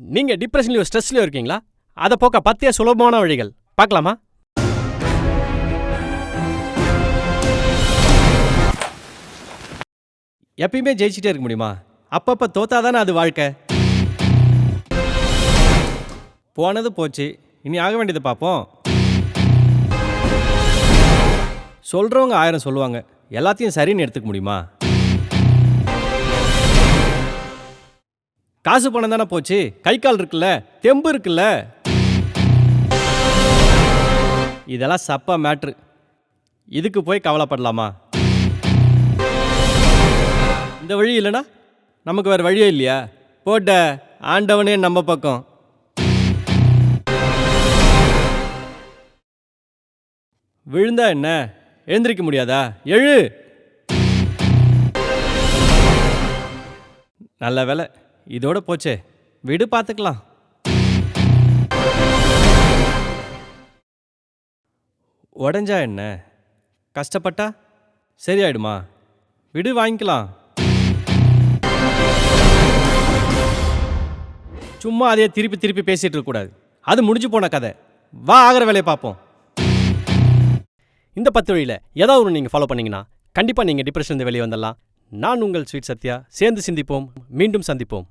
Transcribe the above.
நீங்க டிப்ரெஷன்லயோ ஸ்ட்ரெஸ்லயோ இருக்கீங்களா? அதை போக்க 10 சுலபமான வழிகள் பார்க்கலாமா? எப்பயுமே ஜெயிச்சிட்டே இருக்க முடியுமா? அப்பப்ப தோத்தாதானே அது வாழ்க்கை. போனது போச்சு, இனி ஆக வேண்டியதை பார்ப்போம். சொல்றவங்க 1000 சொல்லுவாங்க, எல்லாத்தையும் சரின்னு எடுத்துக்க முடியுமா? காசு பணம் தானே போச்சு, கை கால் இருக்குல்ல, தெம்பு இருக்குல்ல. இதெல்லாம் சப்பா மேட்ரு. இதுக்கு போய் கவலைப்படலாமா? இந்த வழி இல்லைனா நமக்கு வேற வழியே இல்லையா? போட்ட ஆண்டவனே நம்ம பக்கம். விழுந்தா என்ன, எழுந்திருக்க முடியாதா? எழு. நல்ல வேலை, இதோட போச்சே, விடு பார்த்துக்கலாம். உடஞ்சா என்ன, கஷ்டப்பட்டா சரியாயிடுமா? விடு, வாங்கிக்கலாம். சும்மா அதையே திருப்பி திருப்பி பேசிட்டு இருக்கக்கூடாது, அது முடிஞ்சு போன கதை. வா, ஆகிற வேலையை பார்ப்போம். இந்த 10 வழியில் ஏதாவது ஒன்று நீங்கள் ஃபாலோ பண்ணீங்கன்னா கண்டிப்பாக நீங்கள் டிப்ரெஷன் வெளியே வந்துடலாம். நான் உங்கள் ஸ்வீட் சத்யா. சேர்ந்து சிந்திப்போம், மீண்டும் சந்திப்போம்.